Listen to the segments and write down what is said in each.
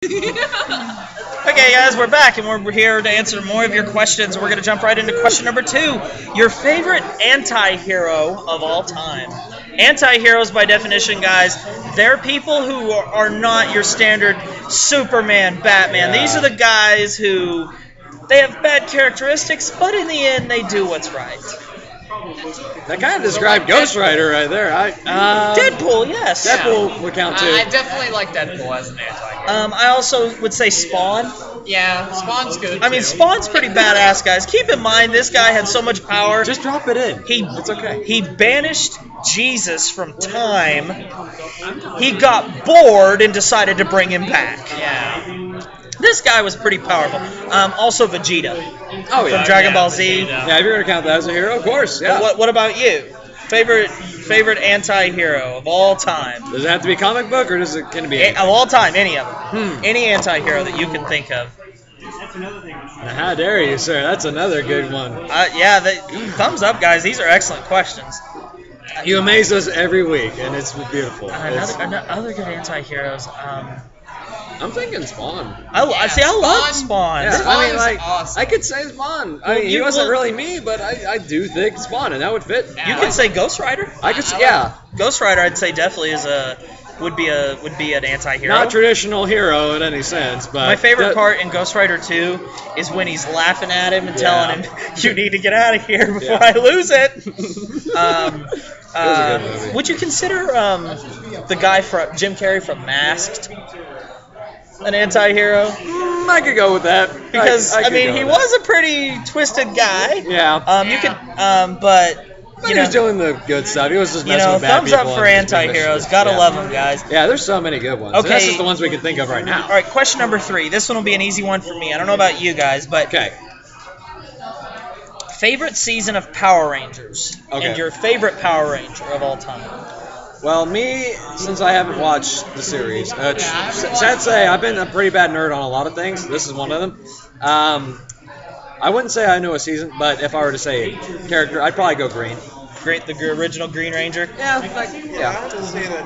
Okay, guys, we're back, and we're here to answer more of your questions. We're going to jump right into question number 2. Your favorite anti-hero of all time. Anti-heroes, by definition, guys, they're people who are not your standard Superman, Batman. Yeah. These are the guys who, they have bad characteristics, but in the end, they do what's right. That kind of described Ghost Rider right there. Deadpool, yes. Deadpool would count too. I definitely like Deadpool as an anti-hero. I also would say Spawn. Yeah, Spawn's good. I mean, Spawn's pretty badass, guys. Keep in mind, this guy had so much power. Just drop it in. It's okay. He banished Jesus from time. He got bored and decided to bring him back. Yeah. This guy was pretty powerful. Also Vegeta. Oh yeah. From Dragon Ball Z. Yeah, if you're gonna count that as a hero, of course. Yeah. What about you? Favorite anti-hero of all time? Does it have to be comic book or can it be? Of all time, any of them. Any anti-hero that you can think of. How dare you, sir? That's another good one. Yeah, thumbs up, guys. These are excellent questions. You amaze us every week, and it's beautiful. Other good anti-heroes. I'm thinking Spawn. I love Spawn. Yeah, Spawn I mean, like, awesome. I could say Spawn. I mean, he wasn't really me, but I do think Spawn, and that would fit. You could say Ghost Rider. I could say, yeah. Ghost Rider, I'd say definitely would be an anti-hero. Not traditional hero in any sense, but my favorite part in Ghost Rider 2 is when he's laughing at him and telling him, "You need to get out of here before I lose it." That was a good movie. Would you consider the guy from Jim Carrey from Masked an anti-hero? I could go with that Because I mean, he was a pretty twisted guy. Yeah. You could, but. He was doing the good stuff. He was just messing with bad thumbs people. up for anti-heroes. Gotta love them, guys. Yeah, there's so many good ones. Okay. That's just the ones we can think of right now. All right, question number 3. This one will be an easy one for me. I don't know about you guys, but favorite season of Power Rangers and your favorite Power Ranger of all time. Well, me, since I haven't watched the series, sad to say, I've been a pretty bad nerd on a lot of things. This is one of them. I wouldn't say I know a season, but if I were to say character, I'd probably go Green. The original Green Ranger. Yeah. I have to say that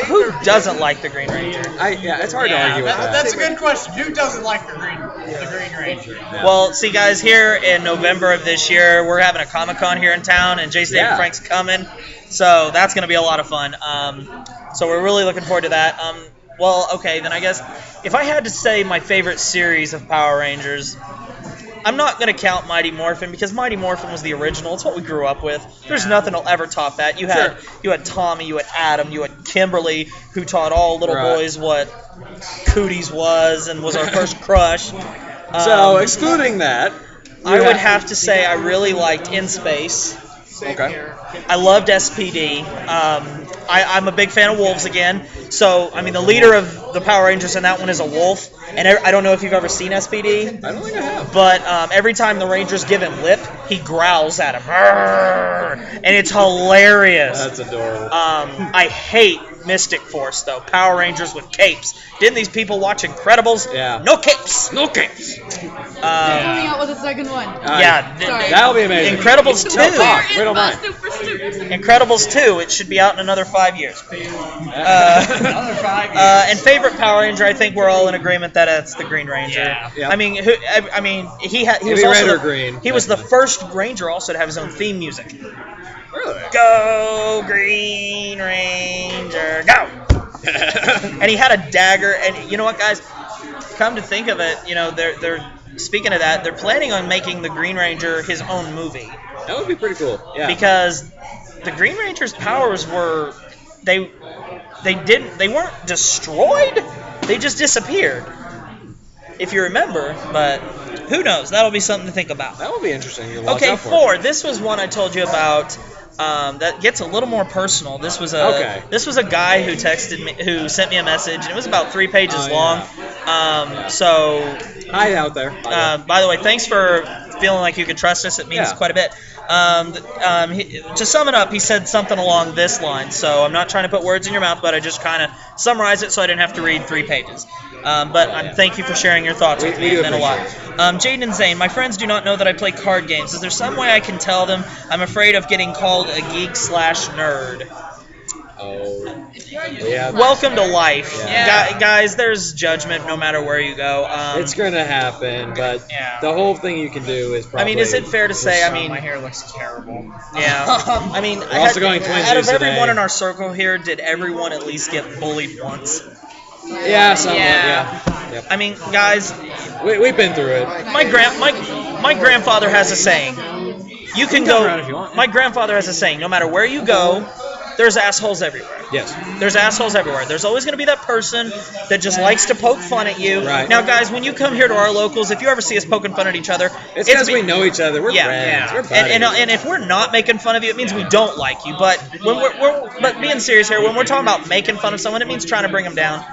Who doesn't like the Green Ranger? It's hard to argue with that. That's a good question. Who doesn't like the Green Ranger? Yeah. Well, see, guys, here in November of this year, we're having a Comic-Con here in town, and Jason and Frank's coming, so that's going to be a lot of fun. So we're really looking forward to that. Well, okay, then I guess if I had to say my favorite series of Power Rangers, I'm not going to count Mighty Morphin because Mighty Morphin was the original. It's what we grew up with. There's nothing that'll ever top that. You had Tommy, you had Adam, you had Kimberly, who taught all little boys what cooties was and was our first crush. So, excluding that, I would have to say I really liked In Space. Okay. I loved SPD. I'm a big fan of wolves again. So, I mean, the leader of the Power Rangers in that one is a wolf. And I don't know if you've ever seen SPD. I don't think I have. But every time the Rangers give him lip, he growls at him. And it's hilarious. That's adorable. I hate Mystic Force, though. Power Rangers with capes. Didn't these people watch Incredibles? Yeah. No capes. No capes. Coming out with a second one. Yeah. That'll be amazing. Incredibles 2. No talk. We don't mind. Incredibles 2. It should be out in another 5 years. Another 5 years. And favorite Power Ranger, I think we're all in agreement that it's the Green Ranger. Yeah. I mean, he was also green. He was the first Ranger also to have his own theme music. Really? Go Green Ranger, go! And he had a dagger, and you know what, guys? Come to think of it, they're speaking of that, they're planning on making the Green Ranger his own movie. That would be pretty cool. Yeah. Because the Green Ranger's powers were they weren't destroyed, they just disappeared. If you remember, but who knows? That'll be something to think about. That would be interesting to watch Okay, out for. 4. This was one I told you about. That gets a little more personal. This was a guy who sent me a message, and it was about 3 pages long. So hi out there. by the way, thanks for feeling like you could trust us. It means quite a bit. To sum it up, he said something along this line. So I'm not trying to put words in your mouth, but I just kind of summarized it so I didn't have to read 3 pages. Thank you for sharing your thoughts with me. It meant a lot. Jaden&Zane, my friends do not know that I play card games. Is there some way I can tell them? I'm afraid of getting called a geek/nerd. Oh. Yeah. Welcome to life. Yeah. Guys, there's judgment no matter where you go. It's gonna happen, but Yeah. the whole thing you can do is probably. I mean, is it fair to say, I mean, My hair looks terrible. yeah. I mean, We're also going out twinsies of everyone today. in our circle here, did everyone at least get bullied once? Yeah, somewhat. Yeah. Yeah. Yep. I mean, guys, We've been through it. my grandfather has a saying. You can come around if you go. want. My grandfather has a saying. No matter where you go, there's assholes everywhere. Yes. There's assholes everywhere. There's always going to be that person that just likes to poke fun at you. Right. Now, guys, when you come here to our locals, if you ever see us poking fun at each other, It's because we know each other. We're Yeah. friends. Yeah. We're buddies. and if we're not making fun of you, it means we don't like you. But when but being serious here, when we're talking about making fun of someone, it means trying to bring them down.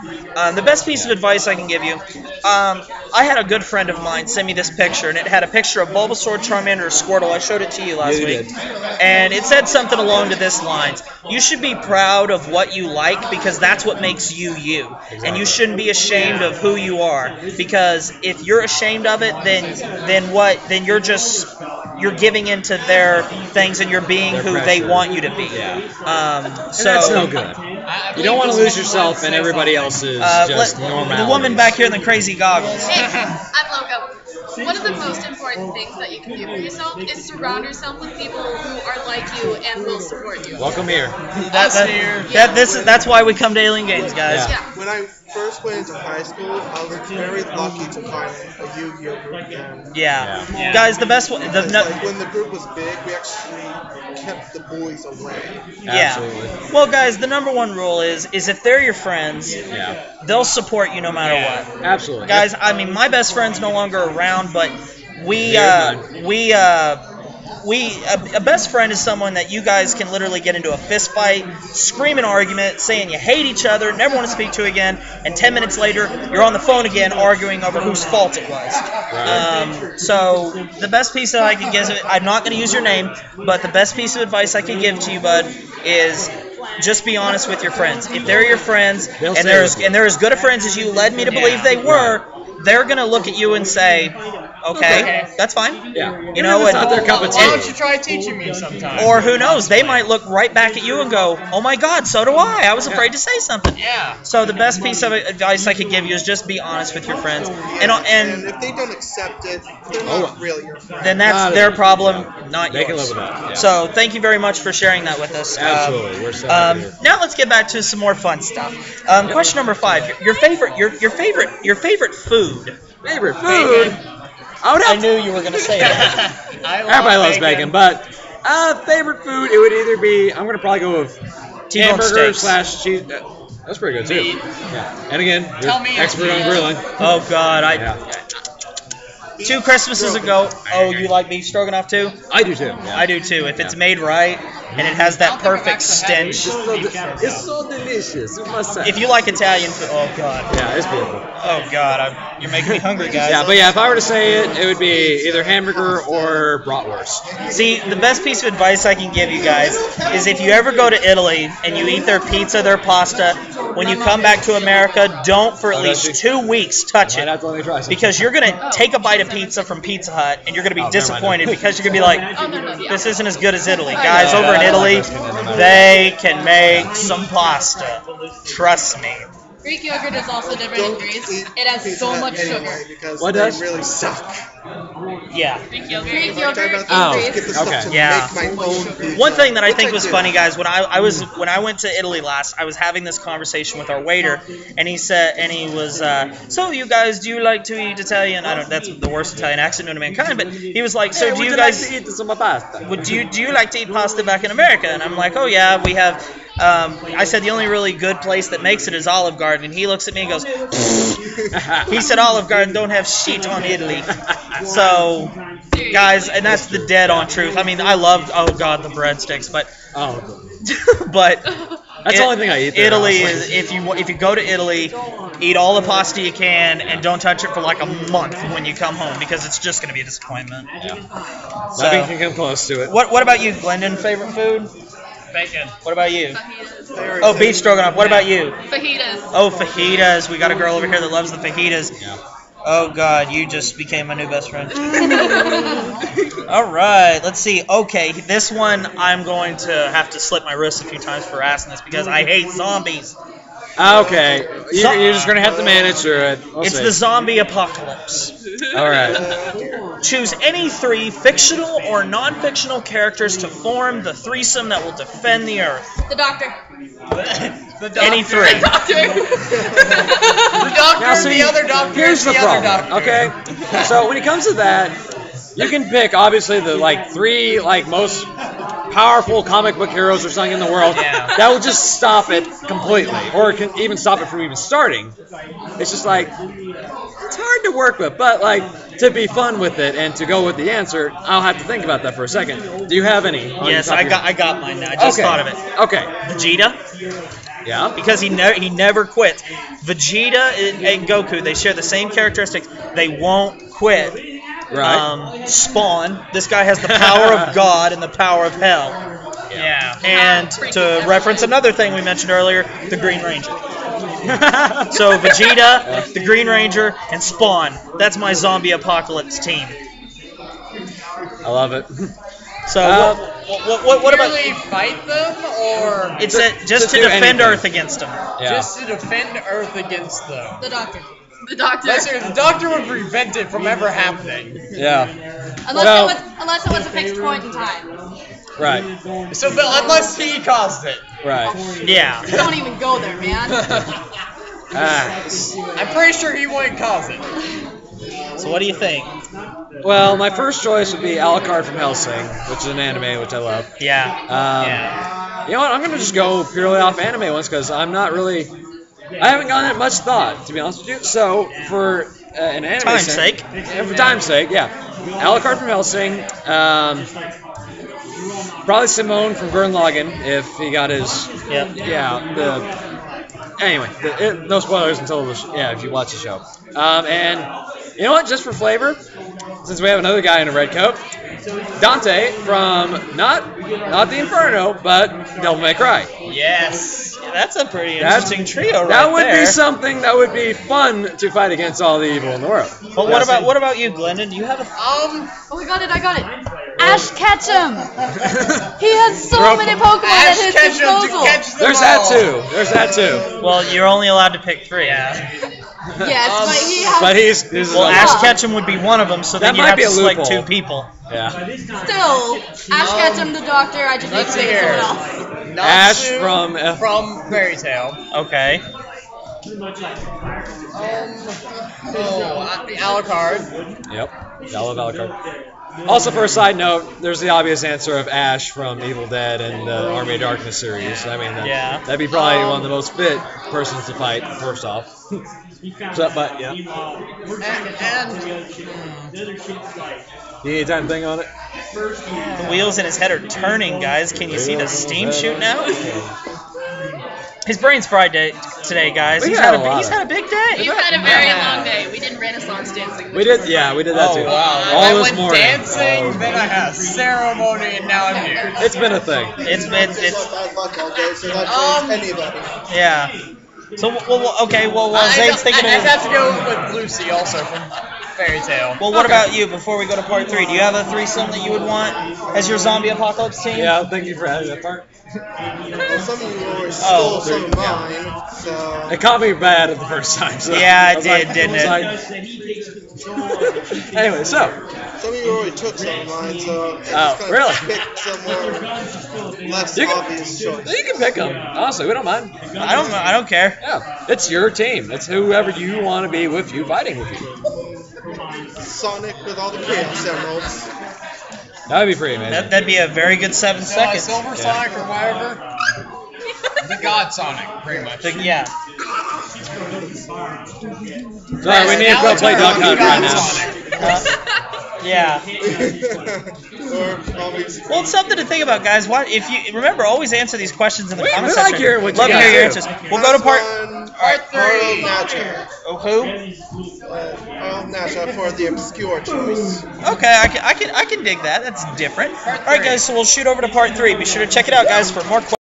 The best piece of advice I can give you, I had a good friend of mine send me this picture, and it had a picture of Bulbasaur, Charmander, Squirtle. I showed it to you last You week, did. and it said something along to this lines: you should be proud of what you like because that's what makes you you, and you shouldn't be ashamed of who you are, because if you're ashamed of it, then you're giving into their things and you're being Their who pressure. they want you to be. Yeah. So That's no good. You don't want to lose yourself in everybody else's just normality. the woman back here in the crazy goggles. Hey, I'm Loco. One of the most important things that you can do for yourself is surround yourself with people who are like you and will support you. Welcome here. That's why we come to Alien Games, guys. Yeah. When I first went into high school, I was very lucky to find a Yu-Gi-Oh group again. Yeah. Yeah. Guys, the best one. Like when the group was big, we actually kept the bullies away. Yeah. Absolutely. Well, guys, the number one rule is if they're your friends, Yeah. they'll support you no matter what. Absolutely. Guys, I mean, my best friend's no longer around, but a best friend is someone that you guys can literally get into a fist fight, scream an argument, saying you hate each other, never want to speak to again, and 10 minutes later, you're on the phone again arguing over whose fault it was. So the best piece that I can give, I'm not going to use your name, but the best piece of advice I can give to you, bud, is just be honest with your friends. If they're your friends, They'll and say they're as good of friends as you led me to believe they were, they're going to look at you and say, okay, that's fine. Yeah. You know, it's not their cup of Why don't tea. you try teaching me sometime? or who knows, they might look right back at you and go, oh my God, so do I. I was afraid to say something. Yeah. So the best piece of advice I could give you is just be honest with your friends. And And if they don't accept it, they're not really your friend. then that's Not their it. problem, not They can yours. live with that. Yeah. So thank you very much for sharing that with us. Absolutely. We're so happy here. Now let's get back to some more fun stuff. Question number 5: your favorite food. Favorite food? I would I have knew you were gonna say that. Everybody loves bacon, but favorite food, it would either be, I'm going to probably go with T-bone hamburger steaks. / cheese. That's pretty good, too. Meat. Yeah. And again, you're Tell me expert it's on grilling. Oh God, Yeah. 2 Christmases ago. Oh, you like beef stroganoff too? I do, too. Yeah. I do too. If it's made right and it has that perfect stench. It's so delicious. You must say. If you like Italian food, oh God. Yeah, it's beautiful. Oh God, you're making me hungry, guys. Yeah, but yeah, if I were to say it, it would be either hamburger or bratwurst. See, the best piece of advice I can give you guys is if you ever go to Italy and you eat their pizza, their pasta, when you come back to America, don't for at least 2 weeks touch Might have it. to let me try some. Because you're going to take a bite of pizza from Pizza Hut and you're going to be disappointed because you're going to be like, this isn't as good as Italy. Guys, over in Italy, they can make some pasta. Trust me. Greek yogurt is also different in Greece. It has so much sugar. Because What they does? really suck. Yeah. Greek yogurt in Talk about Oh, Greece. get the stuff okay. to Yeah. make my own pizza. One thing that I Which think was do. funny, guys, when I went to Italy last, I was having this conversation with our waiter, and he was, so you guys, do you like to eat Italian? That's the worst Italian accent known to mankind, but he was like, so do you guys, eat some pasta? do you like to eat pasta back in America? And I'm like, oh yeah, we have. I said the only really good place that makes it is Olive Garden, and he looks at me and goes, he said Olive Garden don't have shit on Italy. So, guys, and that's the dead on truth. I mean, I love, oh God, the breadsticks, but Oh, but that's the only thing I eat there, Italy honestly. is if you go to Italy, eat all the pasta you can and don't touch it for like a month when you come home because it's just gonna be a disappointment. Yeah. So, Nothing can come close to it. what about you, Glendon? Favorite food? Bacon. What about you? Fajitas. Oh, beef stroganoff. What about you? Fajitas. Oh, fajitas. We got a girl over here that loves the fajitas. Yeah. Oh God, you just became my new best friend. All right, let's see. Okay, this one I'm going to have to slip my wrist a few times for asking this because I hate zombies. Okay, you're just gonna have to manage through it. It's the zombie apocalypse. All right. Choose any 3 fictional or non-fictional characters to form the threesome that will defend the Earth. The Doctor. Any 3. The Doctor. Now, see, the other Doctor. here's the other problem. Doctor. Okay, so when it comes to that, you can pick obviously the 3 most powerful comic book heroes or something in the world. Yeah. That will just stop it completely, or it can even stop it from even starting. It's just like it's hard to work with, but to be fun with it and to go with the answer, I'll have to think about that for a second. Do you have any? Yes, I got mine now. I just thought of it. Okay. Vegeta. Yeah. Because he never quits. Vegeta and Goku, they share the same characteristics. They won't quit. Right. Spawn. This guy has the power of God and the power of hell. Yeah. And to reference another thing we mentioned earlier, the Green Ranger. So Vegeta, the Green Ranger, and Spawn. That's my zombie apocalypse team. I love it. So what about? Really fight them, or It's just to do defend anything. Earth against them. Yeah. just to defend Earth against them? The Doctor. The Doctor. The Doctor would prevent it from ever happening. Yeah. Unless it was a fixed point in time. Right. So, but unless he caused it. Right. Yeah. Don't even go there, man. I'm pretty sure he wouldn't cause it. So what do you think? Well, my first choice would be Alucard from Hellsing, which is an anime which I love. Yeah. You know what? I'm gonna just go purely off anime ones because I haven't gotten it much thought, to be honest with you. So for an anime Time's sake. For time's sake, yeah. Alucard from Hellsing. Probably Simone from Gurren Lagann if he got his. Yep. Yeah. Anyway, no spoilers until if you watch the show. And you know what? Just for flavor, since we have another guy in a red coat, Dante from not the Inferno, but Devil May Cry. Yes. Yeah, that's a pretty interesting trio right That would there. be something that would be fun to fight against all the evil in the world. But what about you, Glendon? Do you have a? Oh, I got it. Ash Ketchum. He has so many Pokemon at his disposal. There's that too. Well, you're only allowed to pick 3. Yes, but he has. But he's Well, Ash Ketchum would be one of them, so then That you might have be to a select loophole. 2 people. Yeah. Still, Ash Ketchum, the Doctor. I just need to think of someone else. Ash from Fairy Tail. Okay. Alucard. Yep. I love Alucard. Also, for a side note, there's the obvious answer of Ash from Evil Dead and the Army of Darkness series. I mean, that'd be probably one of the most fit persons to fight, first off. But, yeah. You need time to think on it? The wheels in his head are turning, guys. Can you see the steam shooting out? His brain's fried today, guys. He's had a big day. We've had a very long day. We did Renaissance dancing. We did that too. Wow. All I this went morning. dancing, then I had a ceremony, and now I'm here. It's been a thing. It's bad luck all day, so that change anybody. yeah. So while Zane's thinking I'd of. have to go with Lucy also from Fairy Tail. Well, what about you? Before we go to part 3, do you have a threesome that you would want as your zombie apocalypse team? Yeah, thank you for adding that part. Well, some of you already stole some of mine, so. It caught me bad at the first time. So Yeah, it did, didn't it? Anyway, so. Some of you already took some of mine, so. Really? Pick some more less obvious choice. You can pick them. Honestly, we don't mind. I don't care. Yeah, it's your team. It's whoever you want to be with you, fighting with you. Sonic with all the Chaos Emeralds. That would be pretty amazing. That'd be a very good 7 seconds. Silver Sonic or whatever. The God Sonic, pretty much. Yeah. Sorry, we need to go play Duck Hunt right now. Yeah. Well, it's something to think about, guys. What if you remember? Always answer these questions in the comment we section. like hearing what you Love to got hear your too. answers. We'll go to part 3. Oh, who? Nacha for the obscure choice. Okay, I can dig that. That's different. All right, guys. So we'll shoot over to part 3. Be sure to check it out, guys, for more questions.